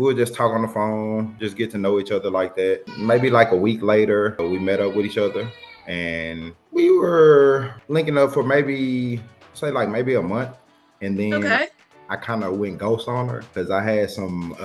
We would just talk on the phone, just get to know each other like that. Maybe like a week later, we met up with each other and we were linking up for maybe, say, like maybe a month. And then Okay. I kind of went ghost on her because I had some,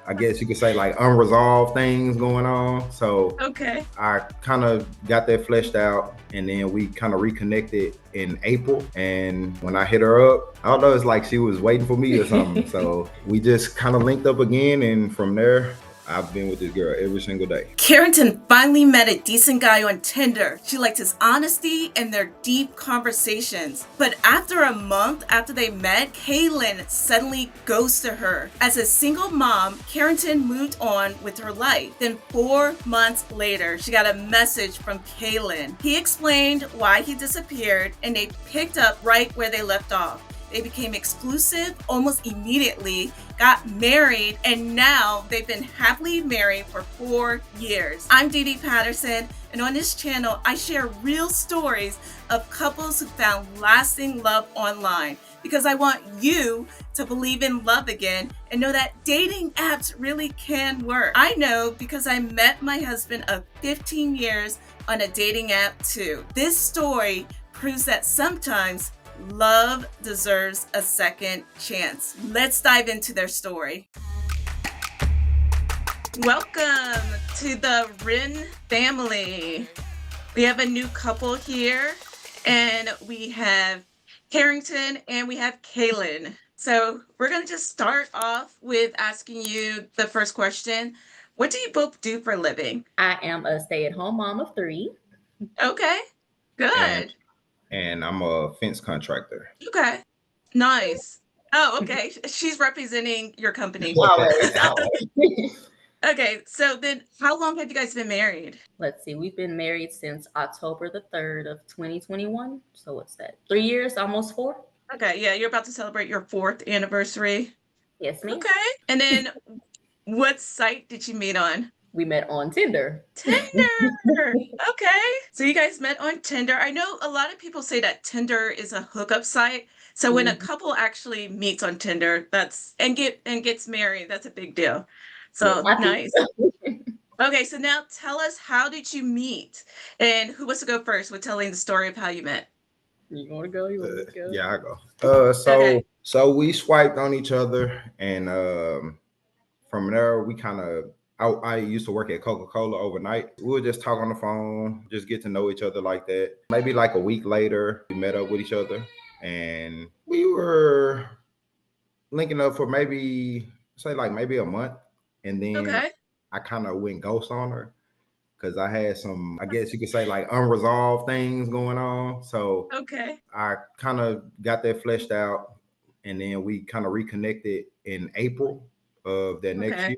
I guess you could say, like unresolved things going on. So Okay. I kind of got that fleshed out, and then we kind of reconnected in April. And when I hit her up, I don't know, it's like she was waiting for me or something. So we just kind of linked up again, and from there, I've been with this girl every single day. Carrington finally met a decent guy on Tinder. She liked his honesty and their deep conversations. But after a month after they met, Kaylin suddenly ghosted her. As a single mom, Carrington moved on with her life. Then 4 months later, she got a message from Kaylin. He explained why he disappeared, and they picked up right where they left off. They became exclusive almost immediately, got married, and now they've been happily married for 4 years. I'm Dee Dee Patterson, and on this channel, I share real stories of couples who found lasting love online because I want you to believe in love again and know that dating apps really can work. I know because I met my husband of 15 years on a dating app too. This story proves that sometimes love deserves a second chance. Let's dive into their story. Welcome to the Wren family. We have a new couple here, and we have Carrington and we have Kaylin. So we're going to just start off with asking you the first question. What do you both do for a living? I am a stay-at-home mom of 3. Okay, good. And I'm a fence contractor. Okay, nice. Oh, okay. She's representing your company. Always. Okay, so then how long have you guys been married? Let's see. We've been married since October the 3rd of 2021. So what's that? 3 years, almost 4? Okay, yeah, you're about to celebrate your 4th anniversary. Yes, ma'am. Okay, and then what site did you meet on? We met on Tinder. Tinder. Okay. So you guys met on Tinder. I know a lot of people say that Tinder is a hookup site. So when a couple actually meets on Tinder, and gets married, that's a big deal. So nice. Okay, so now tell us, how did you meet? And who wants to go first with telling the story of how you met? You want to go? You want to go? Yeah, I go. Okay. So we swiped on each other, and from there we kind of. I used to work at Coca-Cola overnight. We would just talk on the phone, just get to know each other like that. Maybe like a week later, we met up with each other, and we were linking up for maybe, say, like maybe a month, and then Okay. I kind of went ghost on her because I had some, I guess you could say, like unresolved things going on. So Okay. I kind of got that fleshed out, and then we kind of reconnected in April of that next Okay. year.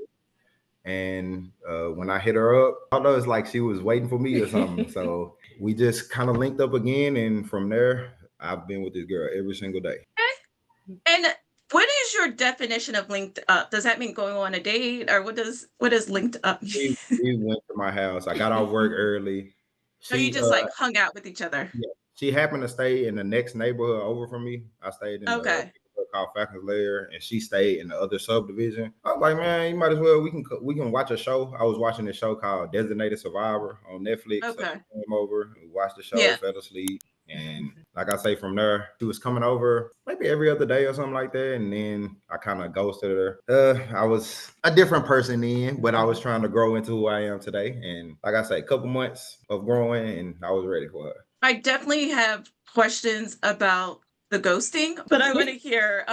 And when I hit her up, I know it's like she was waiting for me or something. So we just kind of linked up again, and from there, I've been with this girl every single day. Okay. And what is your definition of linked up? Does that mean going on a date, or what does linked up mean? We went to my house. I got off work early. So you She just like hung out with each other? yeah, she happened to stay in the next neighborhood over from me. I stayed in the Okay. neighborhood called Falcon's Lair, and she stayed in the other subdivision. I was like, man, you might as well, we can watch a show. I was watching a show called Designated Survivor on Netflix. So Okay. she came over, we watched the show, Yeah. fell asleep. And like I say, from there, she was coming over maybe every other day or something like that. And then I kind of ghosted her. I was a different person then, but I was trying to grow into who I am today. And like I say, a couple months of growing, and I was ready for her. I definitely have questions about the ghosting, but I want to hear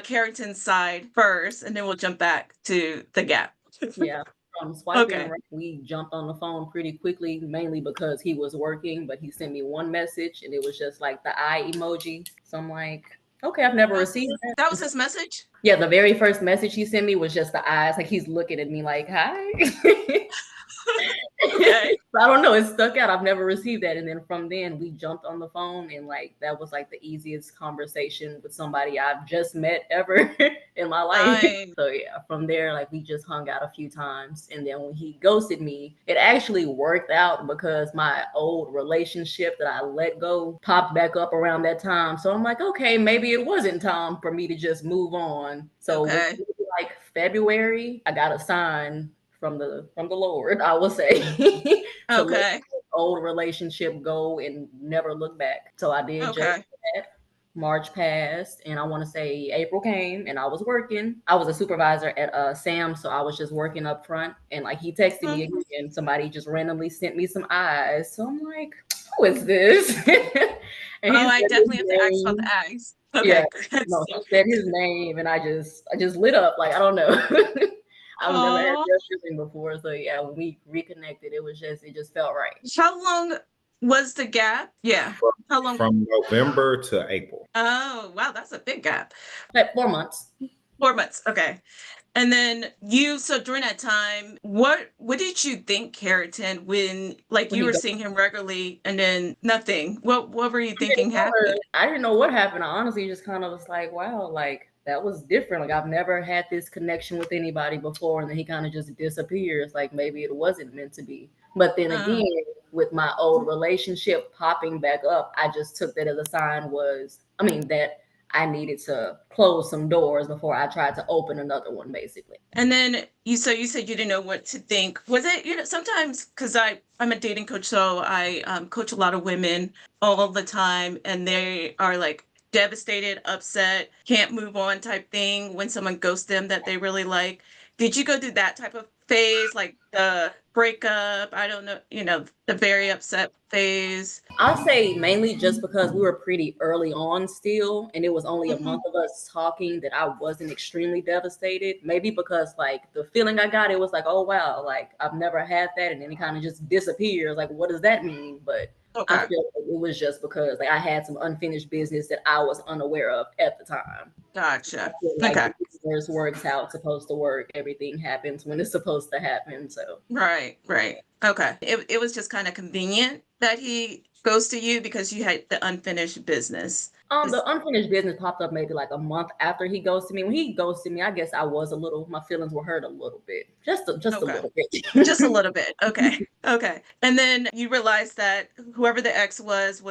Carrington's side first, and then we'll jump back to the gap. Yeah. Swiping, Okay. we jumped on the phone pretty quickly, mainly because he was working, but he sent me one message and it was just like the eye emoji. So I'm like, okay, I've never received that. That was his message? Yeah, the very first message he sent me was just the eyes, like he's looking at me like, hi. Okay. I don't know, it stuck out. I've never received that. And then from then we jumped on the phone, and like that was like the easiest conversation with somebody I've just met ever in my life. Nice. So yeah, from there, like we just hung out a few times. And then when he ghosted me, it actually worked out because my old relationship that I let go popped back up around that time. So I'm like, okay, maybe it wasn't time for me to just move on. So Okay. like February, I got a sign from the Lord, I will say, to let Okay. the old relationship go and never look back. So I did just Okay. that. March passed, and I want to say April came, and I was working. I was a supervisor at Sam, so I was just working up front. And like he texted me Mhm. again, somebody just randomly sent me some eyes. So I'm like, who is this? And he Oh, I said his definitely have to ask about the name. eggs. Yeah, Okay. no, he said his name, and I just lit up. Like I don't know. I've never had Oh, that feeling before. So yeah, when we reconnected, it just felt right. how long was the gap? Yeah. from, How long? from November to April. Oh, wow, that's a big gap. Like 4 months. 4 months. Okay. And then so during that time, what did you think, Carrington, when like When you he were got seeing him regularly and then nothing? What were you I didn't thinking know happened? I didn't know what happened. I honestly just kind of was like, wow, like that was different. Like I've never had this connection with anybody before, and then he kind of just disappears. Like maybe it wasn't meant to be. But then Uh, again, with my old relationship popping back up, I just took that as a sign that I needed to close some doors before I tried to open another one, basically. and then you said you didn't know what to think. Was it, sometimes because I'm a dating coach, so I coach a lot of women all the time, and they are like devastated, upset, can't move on type thing when someone ghosts them that they really like. Did you go through that type of phase, like the breakup? I don't know, the very upset phase. I'll say mainly just because we were pretty early on still, and it was only a Hmm. month of us talking that I wasn't extremely devastated. Maybe because like the feeling I got, it was like, oh wow, like I've never had that, and then it kind of just disappears. Like, what does that mean? But I Okay, feel like it was just because like I had some unfinished business that I was unaware of at the time. I gotcha. feel like Okay. the universe works how it's supposed to work. Everything happens when it's supposed to happen. So Right, right. Okay. It was just kind of convenient that he goes to you because you had the unfinished business. The Is unfinished business popped up maybe like a month after he ghosted me. When he ghosted me, I guess I was my feelings were hurt a little bit, just a okay. little Just a bit. little bit. Okay. Okay. And then you realized that whoever the ex was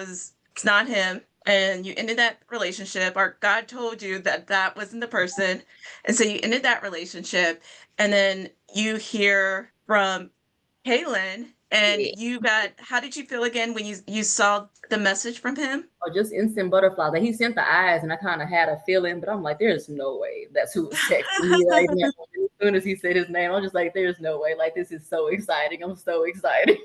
it's not him, and you ended that relationship, or God told you that that wasn't the person. And so you ended that relationship, and then you hear from Kaylin, and Yeah. how did you feel again when you saw the message from him? Or just instant butterflies. Like he sent the eyes, and I kind of had a feeling, but I'm like, there's no way that's who was texting me right now. As soon as he said his name, I'm just like, there's no way. Like this is so exciting. I'm so excited.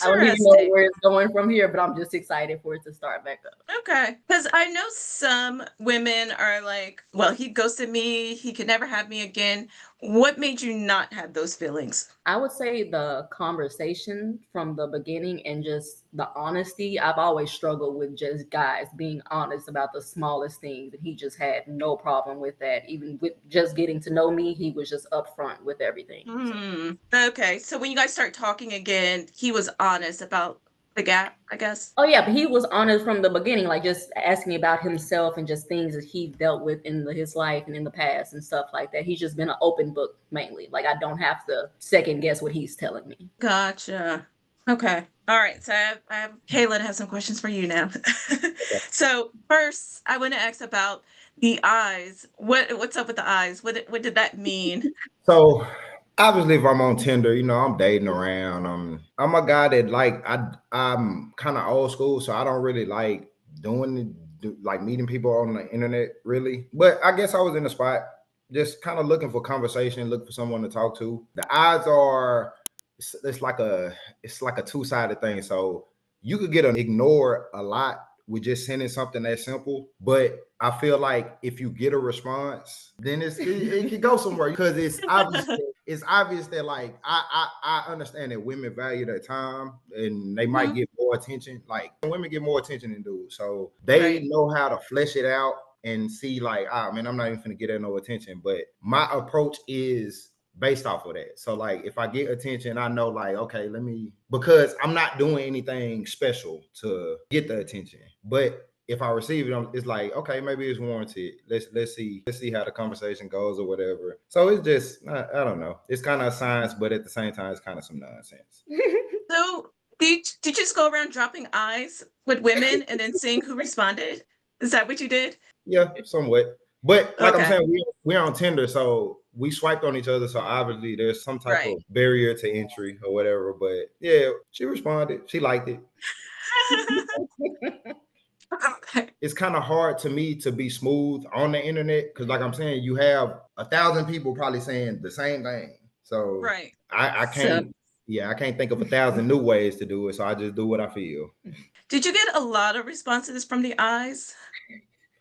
I don't even know Interesting. where it's going from here, but I'm just excited for it to start back up. Okay. Because I know some women are like, well, he ghosted me. He could never have me again. What made you not have those feelings? I would say the conversation from the beginning and just the honesty. I've always struggled with just guys being honest about the smallest things, and he just had no problem with that. Even with just getting to know me, he was just upfront with everything. So, Hmm. Okay. So when you guys start talking again, he was honest about the gap, I guess. oh yeah, but he was honest from the beginning, like just asking me about himself and just things that he dealt with in his life and in the past and stuff like that. He's just been an open book mainly. Like I don't have to second guess what he's telling me. Gotcha. Okay. All right. So Kaylin has some questions for you now. So first, I want to ask about the eyes. What's up with the eyes? What did that mean? So obviously, if I'm on Tinder, I'm dating around. I'm a guy that I'm kind of old school, so I don't really like like meeting people on the internet really. But I guess I was in a spot just kind of looking for conversation, looking for someone to talk to. The odds are it's like a two-sided thing. So you could get ignored a lot with just sending something that simple. But I feel like if you get a response, then it can go somewhere because it's obvious that like I understand that women value their time and they might Mhm. get more attention. Like women get more attention than dudes, so they Right. know how to flesh it out and see like, man, I'm not even gonna get that no attention. But my approach is based off of that. So like if I get attention, I know like, okay, because I'm not doing anything special to get the attention. But if I receive it, it's like, okay, maybe it's warranted. Let's see how the conversation goes or whatever. So it's just I don't know. It's kind of science, but at the same time, it's kind of some nonsense. So did you just go around dropping eyes with women and then seeing who responded? Is that what you did? Yeah, somewhat. But like I'm Okay. saying, we're on Tinder, so we swiped on each other, so obviously there's some type Right. of barrier to entry or whatever. But yeah, she responded. She liked it. Okay. It's kind of hard to me to be smooth on the internet because, like I'm saying, you have 1,000 people probably saying the same thing. So Right. I So can't, yeah, I can't think of 1,000 new ways to do it. So I just do what I feel. Did you get a lot of responses from the eyes?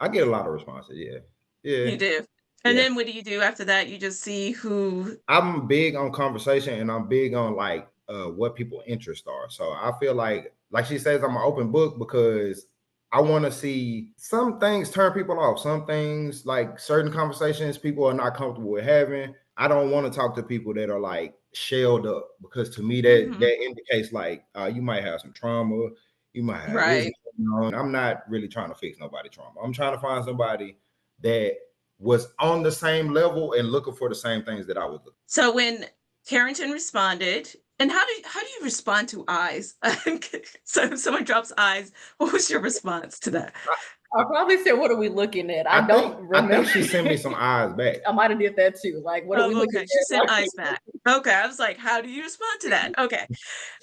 I get a lot of responses. Yeah, yeah, You do. And yeah. then what do you do after that? You just see who. I'm big on conversation and I'm big on like what people interests are. So I feel like she says, I'm an open book because I want to see some things turn people off. Some things like certain conversations people are not comfortable with having. I don't want to talk to people that are like shelled up because to me that Mhm. that indicates like you might have some trauma, you might have this Right. going on. I'm not really trying to fix nobody's trauma. I'm trying to find somebody that was on the same level and looking for the same things that I was looking. So when Carrington responded, and how do you respond to eyes? So if someone drops eyes, what was your response to that? I probably said, "What are we looking at?" I don't I remember. think she sent me some eyes back. I might have did that too. Like, what are we Oh, looking okay. She at? sent Like, eyes back. Okay. I was like, how do you respond to that? Okay.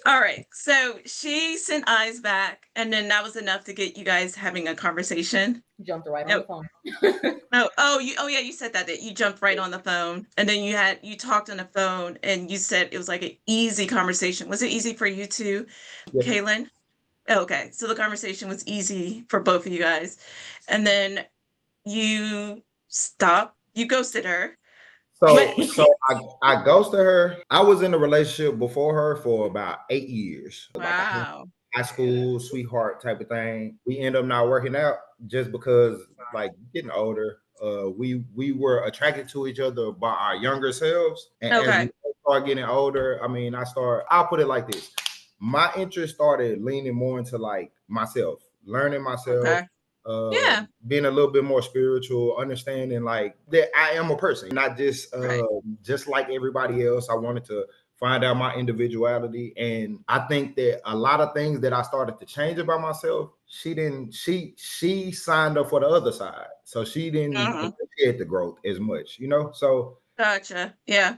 All right. So she sent eyes back, and then that was enough to get you guys having a conversation. jumped right on No. the phone. Yeah, you said that you jumped right on the phone, and then you talked on the phone, and you said it was like an easy conversation. Was it easy for you too, Yes. Kaylin? Okay, so the conversation was easy for both of you guys, and then you ghosted her. What? So I ghosted her. I was in a relationship before her for about 8 years. Like a Wow. high school sweetheart type of thing. We end up not working out just because like getting older. We were attracted to each other by our younger selves. And as we Okay. start getting older, I mean, I'll put it like this. My interest started leaning more into like myself, learning myself, Okay. Yeah. being a little bit more spiritual, understanding like that I am a person, not Right. just like everybody else. I wanted to find out my individuality, and I think that a lot of things that I started to change about myself, she didn't. She signed up for the other side, so she didn't Uh-huh. appreciate the growth as much, you know. So Gotcha. Yeah.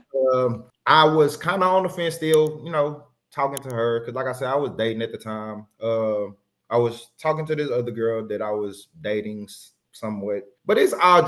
I was kind of on the fence still, you know, talking to her because, like I said, I was dating at the time. I was talking to this other girl that I was dating somewhat, but it's all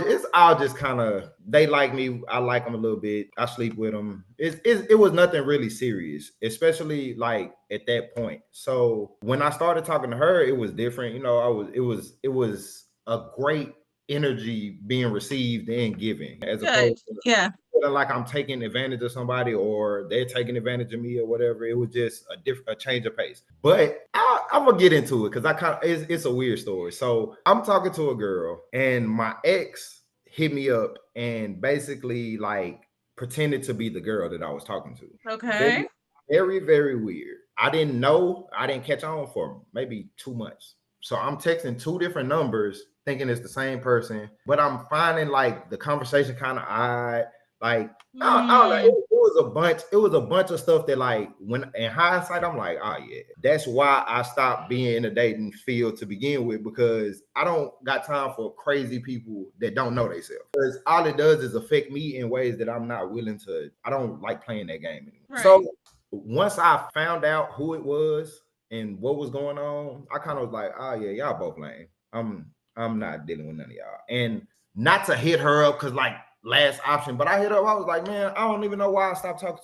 just kind of they like me, I like them a little bit. I sleep with them. It was nothing really serious, especially like at that point. So when I started talking to her, it was different. You know, it was a great energy being received and given as Good. opposed to Yeah. feeling like I'm taking advantage of somebody or they're taking advantage of me or whatever. It was just a change of pace. But I'm gonna get into it because it's a weird story. So I'm talking to a girl and my ex hit me up and basically like pretended to be the girl that I was talking to. Okay. Very, very, very weird. I didn't know. I didn't catch on for maybe 2 months. So I'm texting two different numbers, thinking it's the same person, but I'm finding like the conversation kind of odd. Like I don't know. Mm, It was a bunch. It was a bunch of stuff that, like, when in hindsight, I'm like, oh yeah, that's why I stopped being in the dating field to begin with because I don't got time for crazy people that don't know themselves. Because all it does is affect me in ways that I'm not willing to. I don't like playing that game anymore. right. So once I found out who it was and what was going on, I kind of was like, oh yeah, y'all both lame. I'm not dealing with none of y'all. And not to hit her up because like last option, but I hit up. I was like, man, I don't even know why I stopped talking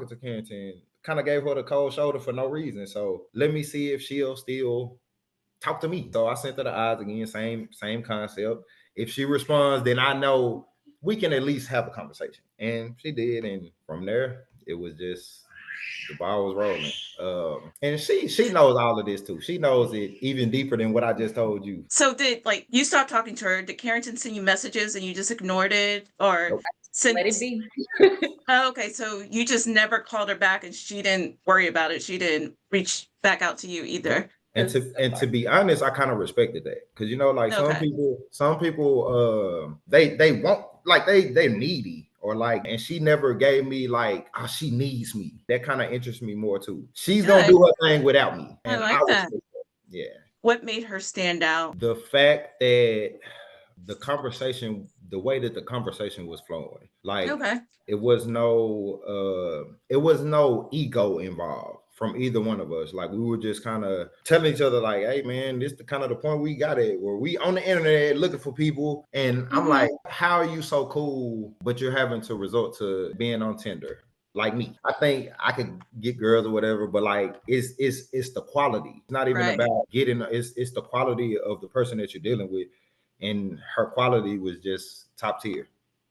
to Carrington. Kind of gave her the cold shoulder for no reason. So let me see if she'll still talk to me. So I sent her the odds again, same concept. If she responds, then I know we can at least have a conversation. And she did, and from there it was just the ball was rolling. And she knows all of this too. She knows it even deeper than what I just told you. So did like you stopped talking to her? Did Carrington send you messages and you just ignored it, or Nope. Let sent? it be. Oh, okay, so you just never called her back, and she didn't worry about it. She didn't reach back out to you either. And to be honest, I kind of respected that because you know, like Okay. some people, they want like they're needy or like, and she never gave me like, oh, she needs me. That kind of interests me more too. She's gonna Good. do her thing without me, I and I like that. respect that. Yeah, What made her stand out? the fact that the conversation the way that the conversation was flowing. Like Okay. it was no ego involved from either one of us. Like we were just kind of telling each other like, hey man, this the kind of the point we got at where we on the internet looking for people. And I'm like, how are you so cool, but you're having to resort to being on Tinder? Like me, I think I could get girls or whatever, but like it's the quality. It's not even Right. about getting. It's the quality of the person that you're dealing with, and her quality was just top tier.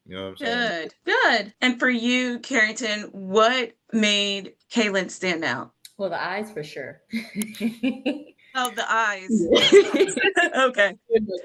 You know what I'm saying? Good. Good. And for you, Carrington, what made Kaylin stand out? Well, the eyes for sure. Oh, the eyes. Okay.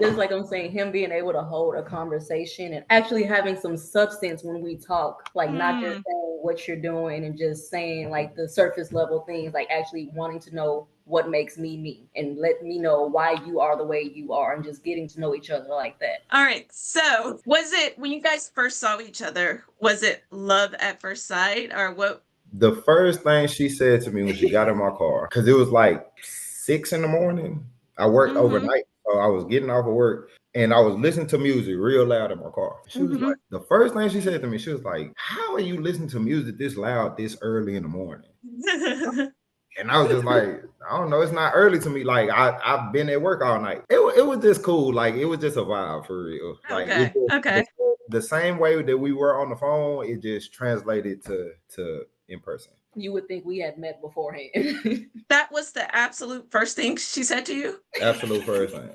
Just like I'm saying, him being able to hold a conversation and actually having some substance when we talk, like not just saying what you're doing and just saying like the surface level things, like actually wanting to know what makes me me and let me know why you are the way you are and just getting to know each other like that. All right. So, was it when you guys first saw each other, was it love at first sight or what? The first thing she said to me when she got in my car, because it was like 6 in the morning. I worked overnight, so I was getting off of work and I was listening to music real loud in my car. She was like, the first thing she said to me, she was like, how are you listening to music this loud this early in the morning? And I was just like, I don't know, it's not early to me. Like I've been at work all night. It was just cool. Like it was just a vibe for real. Like Okay. Okay. the same way that we were on the phone, it just translated to in person. You would think we had met beforehand. That was the absolute first thing she said to you? Absolute first thing.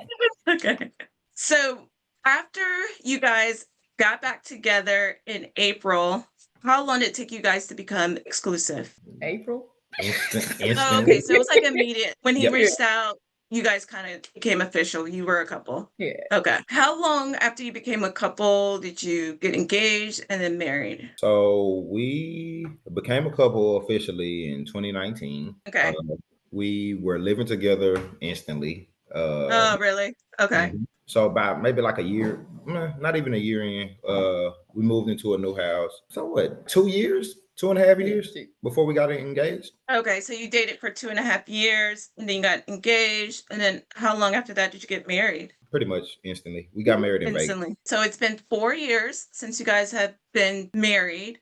Okay. So after you guys got back together in April, how long did it take you guys to become exclusive? April? Instant. Oh, okay. So it was like immediate. When he Yep. reached out, you guys kind of became official. You were a couple. Yeah. Okay. How long after you became a couple did you get engaged and then married? So we became a couple officially in 2019. Okay. We were living together instantly. Oh, really? Okay. So about maybe like a year, not even a year in, we moved into a new house. So what, 2 years, 2.5 years before we got engaged? Okay, so you dated for 2.5 years and then you got engaged. And then how long after that did you get married? Pretty much instantly. We got married in Vegas. Instantly. So it's been 4 years since you guys have been married.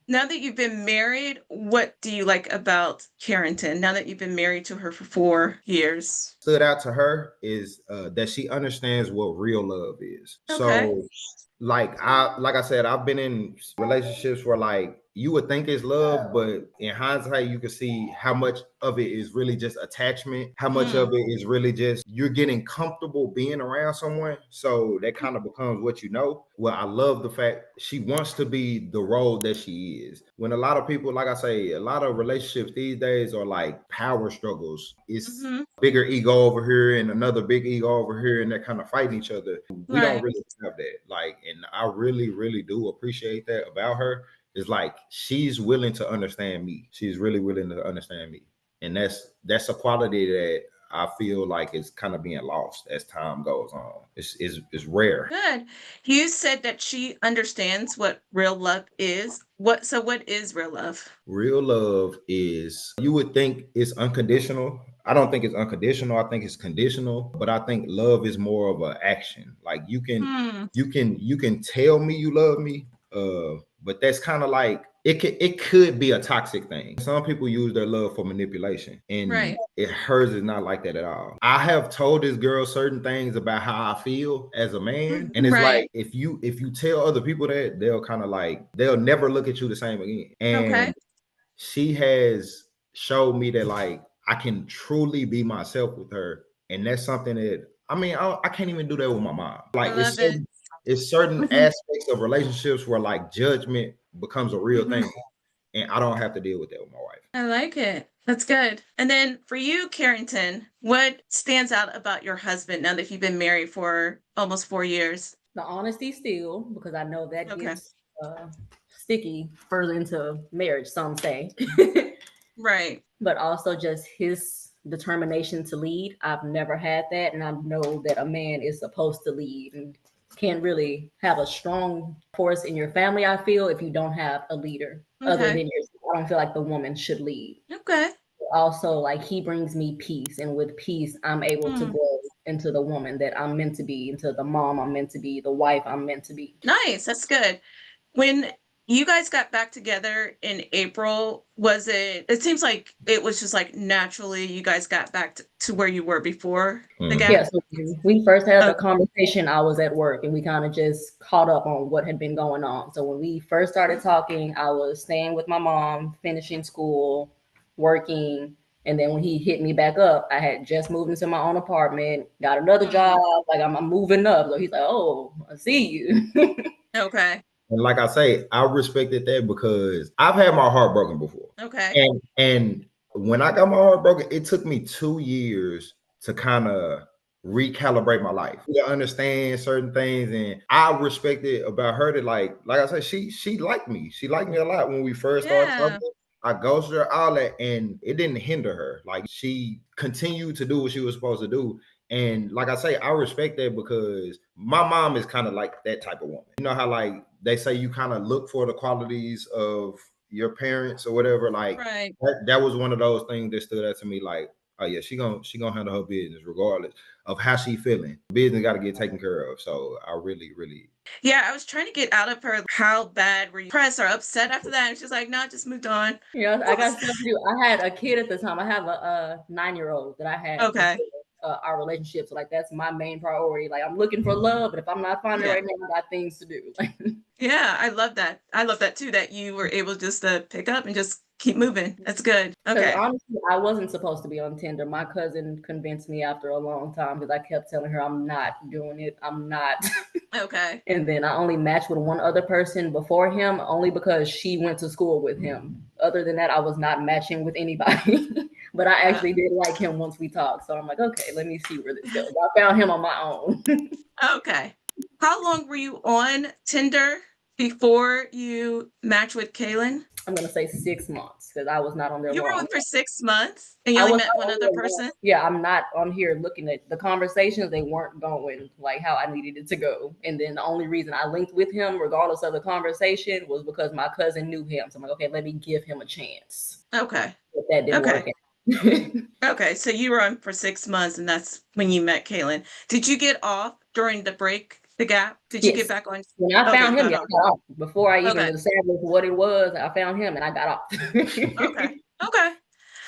Now that you've been married, what do you like about Carrington? Now that you've been married to her for 4 years. Stood out to her is that she understands what real love is. Okay. So like I said, I've been in relationships where like you would think it's love, but in hindsight, you can see how much of it is really just attachment, how much of it is really just you're getting comfortable being around someone. So that kind of becomes what you know. Well, I love the fact she wants to be the role that she is. When a lot of people, like I say, a lot of relationships these days are like power struggles. It's bigger ego over here and another big ego over here, and they're kind of fighting each other. We don't really have that. Like, and I really, really do appreciate that about her. It's like she's willing to understand me. She's really willing to understand me. And that's a quality that I feel like is kind of being lost as time goes on. It's rare. Good. You said that she understands what real love is. What is real love? Real love is, you would think it's unconditional. I don't think it's unconditional. I think it's conditional, but I think love is more of an action. Like you can tell me you love me, but that's kind of like it could be a toxic thing. Some people use their love for manipulation, and hers is not like that at all. I have told this girl certain things about how I feel as a man, and it's like if you tell other people that, they'll kind of like they'll never look at you the same again. And she has showed me that like I can truly be myself with her, and that's something that I can't even do that with my mom. Like it's certain aspects of relationships where like judgment becomes a real thing, and I don't have to deal with that with my wife. I like it. That's good. And then for you, Carrington, what stands out about your husband now that you've been married for almost 4 years? The honesty still, because I know that gets sticky further into marriage, some say. Right. But also just his determination to lead. I've never had that, and I know that a man is supposed to lead and can't really have a strong force in your family, I feel, if you don't have a leader other than yourself. I don't feel like the woman should lead. Okay. Also, like he brings me peace, and with peace, I'm able to grow into the woman that I'm meant to be, into the mom I'm meant to be, the wife I'm meant to be. Nice. That's good. When you guys got back together in April, it seems like it was just like naturally you guys got back to where you were before the Mhm. gap? Yeah, so when we first had the Okay. conversation, I was at work and we kind of just caught up on what had been going on. So when we first started talking, I was staying with my mom, finishing school, working. And then when he hit me back up, I had just moved into my own apartment, got another job. Like I'm moving up. So he's like, "Oh, I see you." Okay. And like I say, I respected that because I've had my heart broken before. Okay. And when I got my heart broken, it took me 2 years to kind of recalibrate my life, to understand certain things. And I respected about her that like I said, she liked me. She liked me a lot when we first started Yeah. talking. I ghosted her, all that, and it didn't hinder her. Like she continued to do what she was supposed to do. And like I say, I respect that because my mom is kind of like that type of woman. You know how like they say you kind of look for the qualities of your parents or whatever. Like Right. that was one of those things that stood out to me. Like, oh yeah, she gonna handle her business regardless of how she feeling. Business got to get taken care of. So I really. Yeah, I was trying to get out of her how bad were you pressed or upset after that? And she's like, no, just moved on. Yeah, I What got was stuff to do. I had a kid at the time. I have a 9-year-old that I had Okay. before our relationship. So like that's my main priority. Like I'm looking for love, but if I'm not finding it Yeah. right now, I got things to do. Yeah, I love that. I love that too, that you were able just to pick up and just keep moving. That's good. Because Okay. honestly, I wasn't supposed to be on Tinder. My cousin convinced me after a long time because I kept telling her I'm not doing it. I'm not. Okay. And then I only matched with one other person before him, only because she went to school with him. Other than that, I was not matching with anybody. But I actually did like him once we talked. So I'm like, okay, let me see where this goes. I found him on my own. Okay. How long were you on Tinder before you matched with Kaylin? I'm gonna say 6 months because I was not on there You were long. on for 6 months and you I only was met not one on other there long. person? Yeah, I'm not on here looking at the conversations. They weren't going like how I needed it to go. And then the only reason I linked with him, regardless of the conversation, was because my cousin knew him. So I'm like, okay, let me give him a chance. Okay. But that didn't Okay. work out. Okay. So you were on for 6 months and that's when you met Kaylin. Did you get off during the break, the gap? Did you get Yes. back on? When I Okay, you found him, got yeah, I off. got off. Before I even Okay. established what it was, I found him and I got off. Okay. Okay.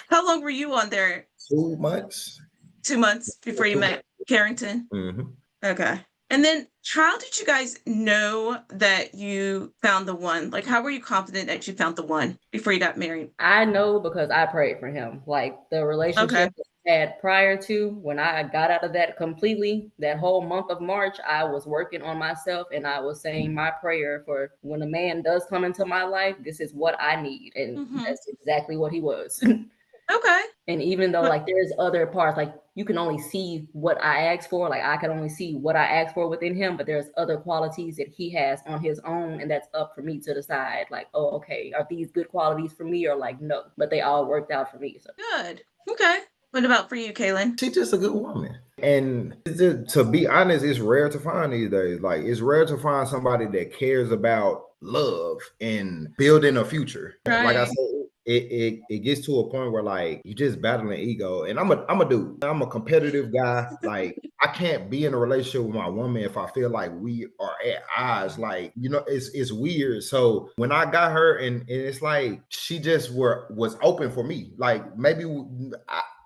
How long were you on there? 2 months. 2 months before you met Carrington? Mm-hmm. Okay. And then how did you guys know that you found the one? Like, how were you confident that you found the one before you got married? I know because I prayed for him. Like the Okay. relationship that I had prior to when I got out of that completely, that whole month of March, I was working on myself and I was saying my prayer for when a man does come into my life, this is what I need. And Mm-hmm. that's exactly what he was. Okay. And even though But like there's other parts, like you can only see what I asked for, like I can only see what I asked for within him, but there's other qualities that he has on his own, and that's up for me to decide. Like, oh, okay, are these good qualities for me or like no? But they all worked out for me. So good. Okay. What about for you, Kaylin? She's just a good woman. And to be honest, it's rare to find these days. Like it's rare to find somebody that cares about love and building a future. Like I Right. said, it gets to a point where like you just battling ego. And I'm a dude. I'm a competitive guy. Like I can't be in a relationship with my woman if I feel like we are at odds. Like, it's weird. So when I got her and it's like she just was open for me. Like maybe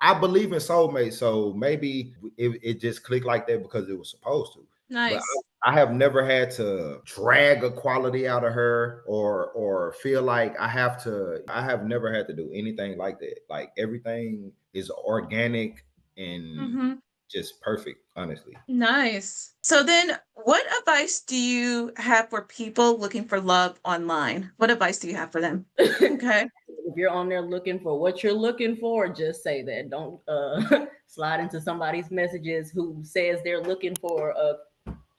I believe in soulmates, so maybe it just clicked like that because it was supposed to. But Nice. I have never had to drag a quality out of her or feel like I have to. I have never had to do anything like that. Like everything is organic and Mm-hmm. just perfect, honestly. Nice. So then, what advice do you have for people looking for love online? What advice do you have for them? Okay. if you're on there looking for what you're looking for, just say that. Don't slide into somebody's messages who says they're looking for a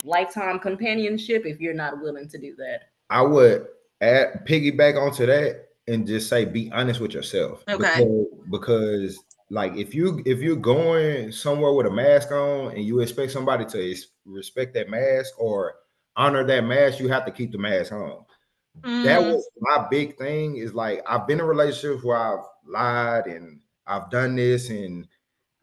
lifetime companionship if you're not willing to do that. I would piggyback onto that and just say be honest with yourself Okay. because like if you're going somewhere with a mask on and you expect somebody to respect that mask or honor that mask, you have to keep the mask on. That Mm, was my big thing. Is like I've been in relationships where I've lied and I've done this and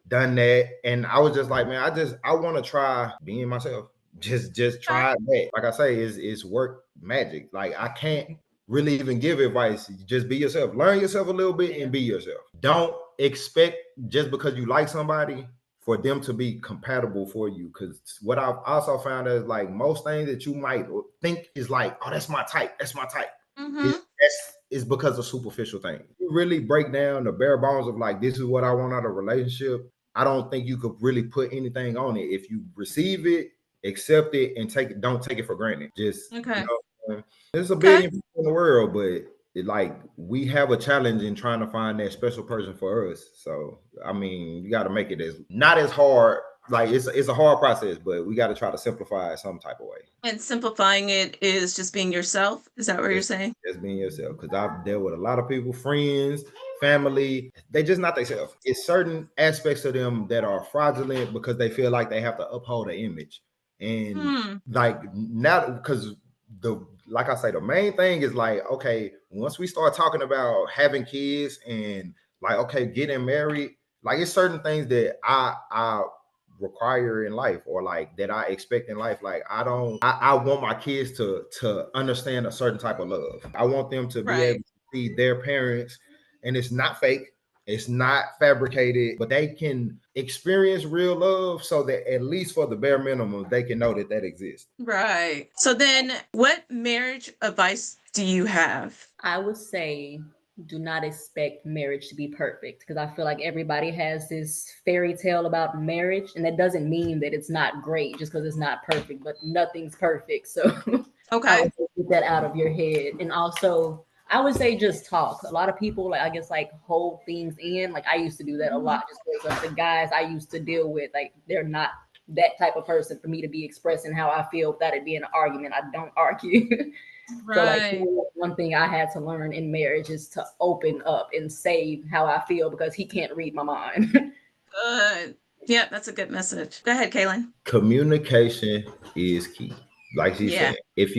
done that, and I was just like, man, I want to try being myself. Just Okay. try that. Like I say, it's work magic. Like I can't really even give advice. Just be yourself. Learn yourself a little bit and be yourself. Don't expect just because you like somebody for them to be compatible for you. Because what I've also found is like most things that you might think is like, oh, that's my type. That's my type. Mm-hmm. Is because of superficial things. You really break down the bare bones of like, this is what I want out of a relationship. I don't think you could really put anything on it. If you receive it, accept it, and take it. Don't take it for granted. Just Okay. there's a Okay. billion people in the world, but like we have a challenge in trying to find that special person for us. So I mean, you got to make it as not as hard. Like it's a hard process, but we got to try to simplify it some type of way. And simplifying it is just being yourself. Is that what you're Just, saying? just being yourself. Because I've dealt with a lot of people, friends, family. They just not themselves. It's certain aspects of them that are fraudulent because they feel like they have to uphold an image. And Hmm. like now, because the like I say, the main thing is like, okay, once we start talking about having kids and like, okay, getting married, like it's certain things that I require in life or like that I expect in life. Like I want my kids to understand a certain type of love. I want them to be able Right. to see their parents, and it's not fake, it's not fabricated, but they can experience real love so that at least for the bare minimum, they can know that that exists. Right. So then, what marriage advice do you have? I would say do not expect marriage to be perfect because I feel like everybody has this fairy tale about marriage, and that doesn't mean that it's not great just because it's not perfect, but nothing's perfect. So I Okay. would say get that out of your head. And also, I would say just talk. A lot of people, like I guess, like hold things in. Like I used to do that a Mhm. lot just because of the guys I used to deal with. Like they're not that type of person for me to be expressing how I feel without it being an argument. I don't argue. So like Right. one thing I had to learn in marriage is to open up and say how I feel because he can't read my mind. Good. Yeah, that's a good message. Go ahead, Kaylin. Communication is key. Like she Yeah. said, if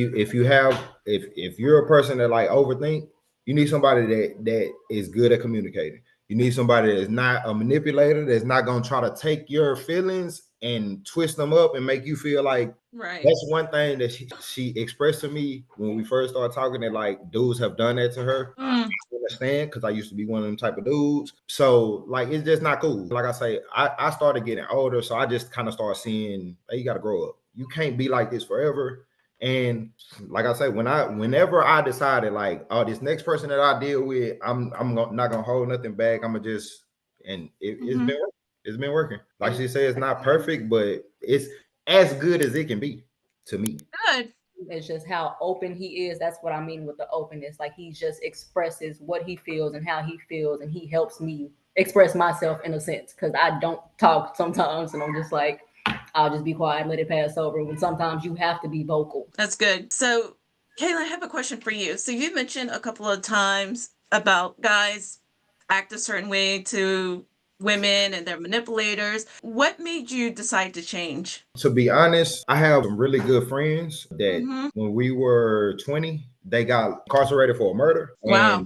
you're a person that like overthink, you need somebody that is good at communicating. You need somebody that's not a manipulator, that's not gonna try to take your feelings and twist them up and make you feel like Right. that's one thing that she expressed to me when we first started talking that like dudes have done that to her. Mm. Understand because I used to be one of them type of dudes. So like it's just not cool. Like I say, I started getting older, so I just kind of started seeing hey, you gotta grow up. You can't be like this forever. And like I say, whenever I decided like, oh, this next person that I deal with, not gonna hold nothing back. I'm gonna just it's Hmm. been working. It's been working. Like she said, it's not perfect, but it's as good as it can be to me. Good. It's just how open he is. That's what I mean with the openness. Like he just expresses what he feels and how he feels, and he helps me express myself in a sense because I don't talk sometimes, and I'm just like, I'll just be quiet and let it pass over. When sometimes you have to be vocal. That's good. So, Kayla, I have a question for you. So, you mentioned a couple of times about guys act a certain way to women and they're manipulators. What made you decide to change? To be honest, I have some really good friends that Mm-hmm. when we were 20, they got incarcerated for a murder. Wow.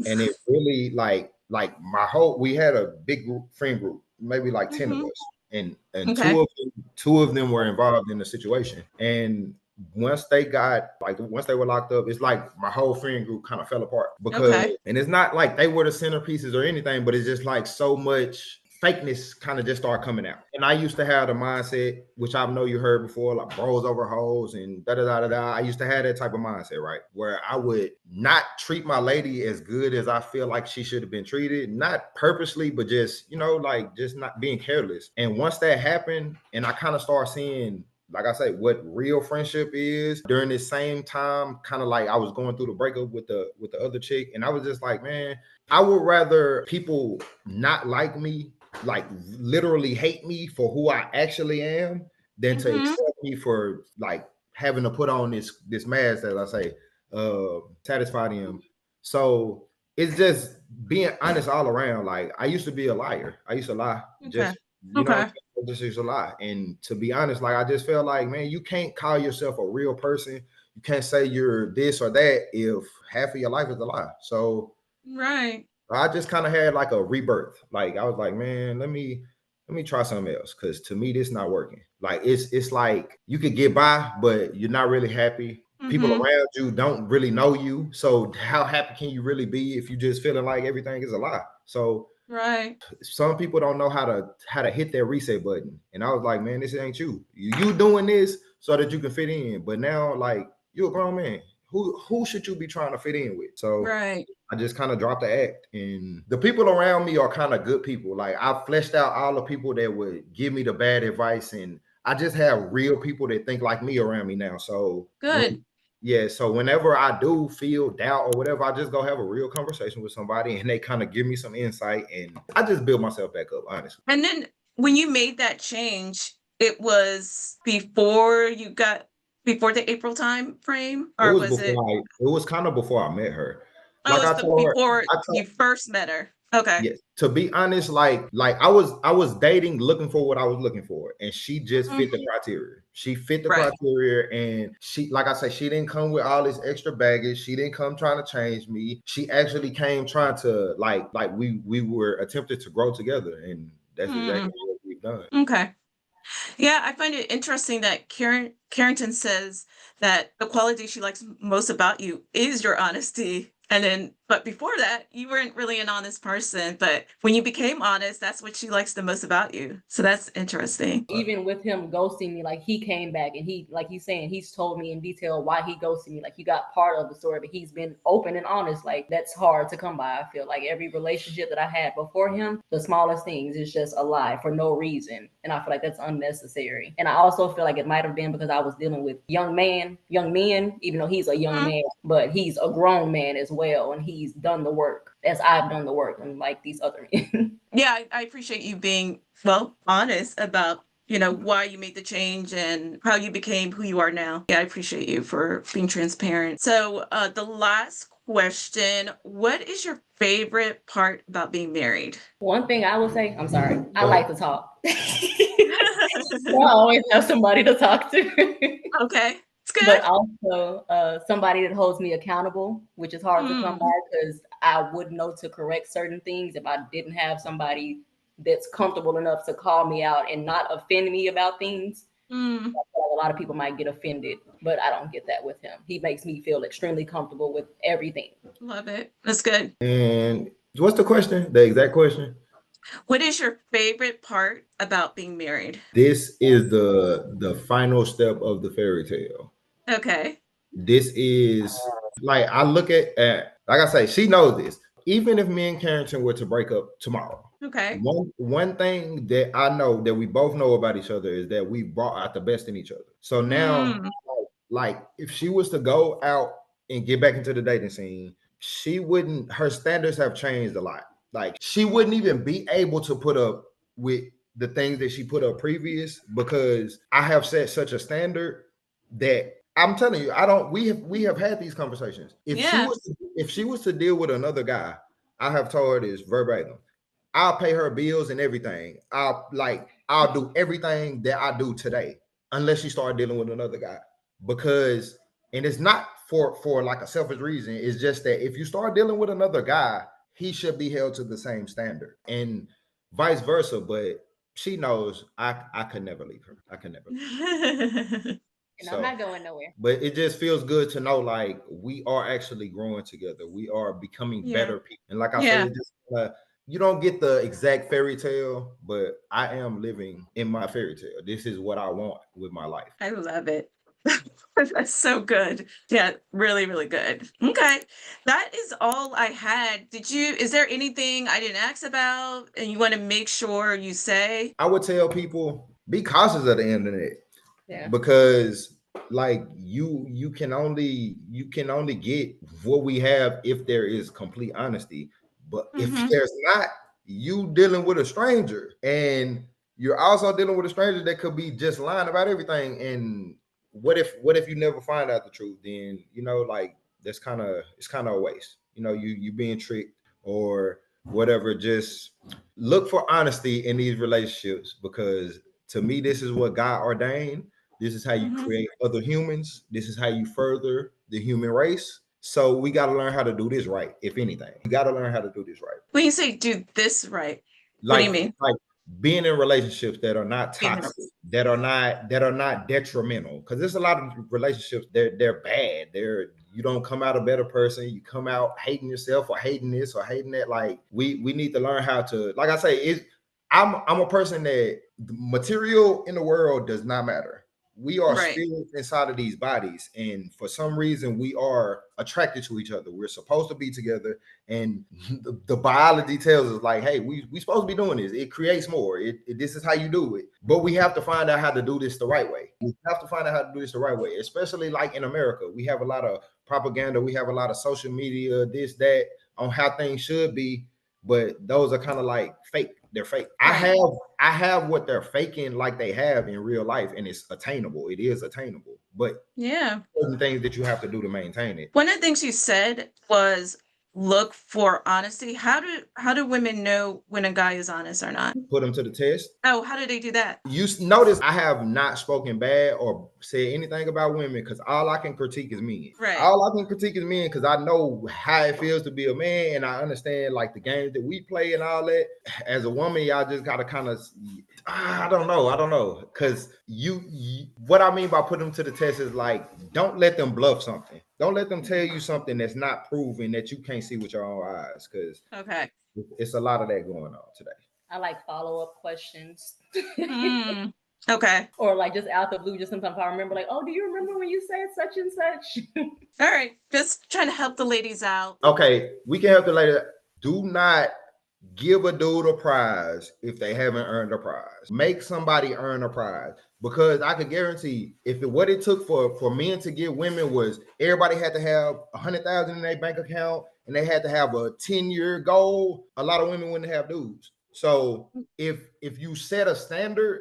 And it really like my whole we had a big friend group, maybe like 10 of Mm-hmm. us. And Okay. two of them were involved in the situation. And once they were locked up, it's like my whole friend group kind of fell apart because Okay. and it's not like they were the centerpieces or anything, but it's just like so much fakeness kind of just started coming out. And I used to have the mindset, which I know you heard before, like bros over hoes and da da da da da. I used to have that type of mindset, right? Where I would not treat my lady as good as I feel like she should have been treated, not purposely, but just, like just not being careless. And once that happened, and I kind of started seeing like I say, what real friendship is during this same time, kind of like I was going through the breakup with the other chick, and I was just like, man, I would rather people not like me, like literally hate me for who I actually am, than to Mm-hmm. accept me for like having to put on this mask, as I say, satisfy them. So it's just being honest all around. Like I used to be a liar. I used to lie. Okay. Just Okay. this is a lie. And to be honest, like I just felt like, man, you can't call yourself a real person. You can't say you're this or that if half of your life is a lie. So Right. I just kind of had like a rebirth. Like I was like, man, let me let me try something else because to me this not working. Like it's like you could get by, but you're not really happy. People Mm-hmm. around you don't really know you, so how happy can you really be if you just feeling like everything is a lie? So Right. some people don't know how to hit that reset button, and I was like, man, this ain't you. You doing this so that you can fit in, but now like you're a grown man. Who should you be trying to fit in with? So Right. I just kind of dropped the act. And the people around me are kind of good people. Like I fleshed out all the people that would give me the bad advice. And I just have real people that think like me around me now. So Good. yeah, so whenever I do feel doubt or whatever, I just go have a real conversation with somebody and they kind of give me some insight and I just build myself back up, honestly. And then when you made that change, it was before the April time frame, It or was was it? before it was kind of before I met her. Oh, it Like was the before I you told first met her. Okay. Yes. To be honest, like I was dating, looking for what I was looking for, and she just fit the Mhm. criteria. She fit the Right. criteria, and she, like I say, she didn't come with all this extra baggage. She didn't come trying to change me. She actually came trying to like we were attempted to grow together, and that's exactly Mm. what we've done. Okay. Yeah, I find it interesting that Carrington says that the quality she likes most about you is your honesty. And then, but before that, you weren't really an honest person. But when you became honest, that's what she likes the most about you. So that's interesting. Even with him ghosting me, like he came back and he, like he's saying, he's told me in detail why he ghosted me. Like he got part of the story, but he's been open and honest. Like that's hard to come by. I feel like every relationship that I had before him, the smallest things is just a lie for no reason. And I feel like that's unnecessary. And I also feel like it might have been because I was dealing with young men, even though he's a young Mhm. man, but he's a grown man as well. And he's done the work as I've done the work, unlike these other men. Yeah, I appreciate you being, well, honest about, why you made the change and how you became who you are now. Yeah, I appreciate you for being transparent. So, the last question, what is your favorite part about being married? One thing I would say, I'm sorry, I Go ahead. like to talk. So I always have somebody to talk to. Okay, it's But good. also somebody that holds me accountable, which is hard to come Mm, by because I would know to correct certain things if I didn't have somebody that's comfortable enough to call me out and not offend me about things. mm, I feel like a lot of people might get offended, but I don't get that with him. He makes me feel extremely comfortable with everything. love it. That's good. And what's the question? The exact question? What is your favorite part about being married? This is the final step of the fairy tale. Okay. This is like I look at like I say, she knows this. Even if me and Carrington were to break up tomorrow, Okay. one thing that I know that we both know about each other is that we brought out the best in each other. So now, Mm, like if she was to go out and get back into the dating scene, she wouldn't. Her standards have changed a lot. Like she wouldn't even be able to put up with the things that she put up previous because I have set such a standard that I'm telling you, I don't. We have had these conversations. yeah. If she was to deal with another guy, I have told her this verbatim. I'll pay her bills and everything. I'll do everything that I do today, unless she start dealing with another guy. Because and it's not for like a selfish reason. It's just that if you start dealing with another guy, he should be held to the same standard, and vice versa. But she knows I could never leave her. I could never leave her. And I'm So not going nowhere. but it just feels good to know like we are actually growing together. We are becoming Yeah. better people. And like I say, Yeah. it just you don't get the exact fairy tale, but I am living in my fairy tale. This is what I want with my life. I love it. That's so good. Yeah, really, really good. Okay. That is all I had. Is there anything I didn't ask about and you want to make sure you say? I would tell people be cautious of the internet Yeah. because like you can only get what we have if there is complete honesty, but if Hmm. there's not, you dealing with a stranger and you're also dealing with a stranger that could be just lying about everything. And what if you never find out the truth? Then like it's kind of a waste. You being tricked or whatever. Just look for honesty in these relationships because to me this is what God ordained. This is how you Hmm. create other humans. This is how you further the human race. So we got to learn how to do this right. If anything, we got to learn how to do this right. When you say do this right, what do Like, you mean? like being in relationships that are not Being in toxic, that are not detrimental. Because there's a lot of relationships they're bad. You don't come out a better person. You come out hating yourself or hating this or hating that. Like we need to learn how to, like I say, I'm a person that the material in the world does not matter. We are Right. spirits inside of these bodies, and for some reason we are attracted to each other. We're supposed to be together, and the biology tells us like, hey, we supposed to be doing this. It creates more. This is how you do it. But we have to find out how to do this the right way. We have to find out how to do this the right way, especially like in America. We have a lot of propaganda. We have a lot of social media, this, that, on how things should be, but those are kind of like fake. They're fake. Right. I have what they're faking like they have in real life, and it's attainable. It is attainable, but Yeah. certain things that you have to do to maintain it. One of the things you said was look for honesty. How do women know when a guy is honest or not? Put them to the test. Oh, how do they do that? You notice I have not spoken bad or said anything about women because all I can critique is men. Right. All I can critique is men because I know how it feels to be a man, and I understand like the games that we play and all that. As a woman, y'all just gotta kind of, I don't know, because you what I mean by put them to the test is like, don't let them bluff something. Don't let them tell you something that's not proven that you can't see with your own eyes, because Okay. it's a lot of that going on today. I like follow-up questions. Mm, okay. Or like just out the blue, just sometimes I remember like, oh, do you remember when you said such and such? All right. Just trying to help the ladies out. Okay, we can help the lady. Do not give a dude a prize if they haven't earned a prize. Make somebody earn a prize, because I can guarantee what it took for men to get women was everybody had to have 100,000 in their bank account and they had to have a 10-year goal. A lot of women wouldn't have dudes. So if you set a standard,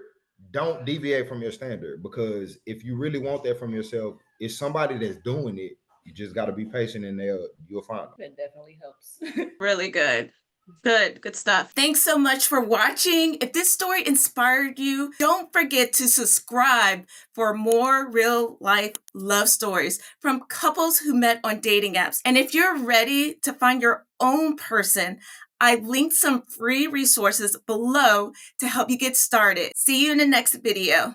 don't deviate from your standard, because if you really want that from yourself, it's somebody that's doing it. You just got to be patient, and you'll find them. That definitely helps. Really good. Good stuff. Thanks so much for watching. If this story inspired you, don't forget to subscribe for more real life love stories from couples who met on dating apps. And if you're ready to find your own person, I've linked some free resources below to help you get started. See you in the next video.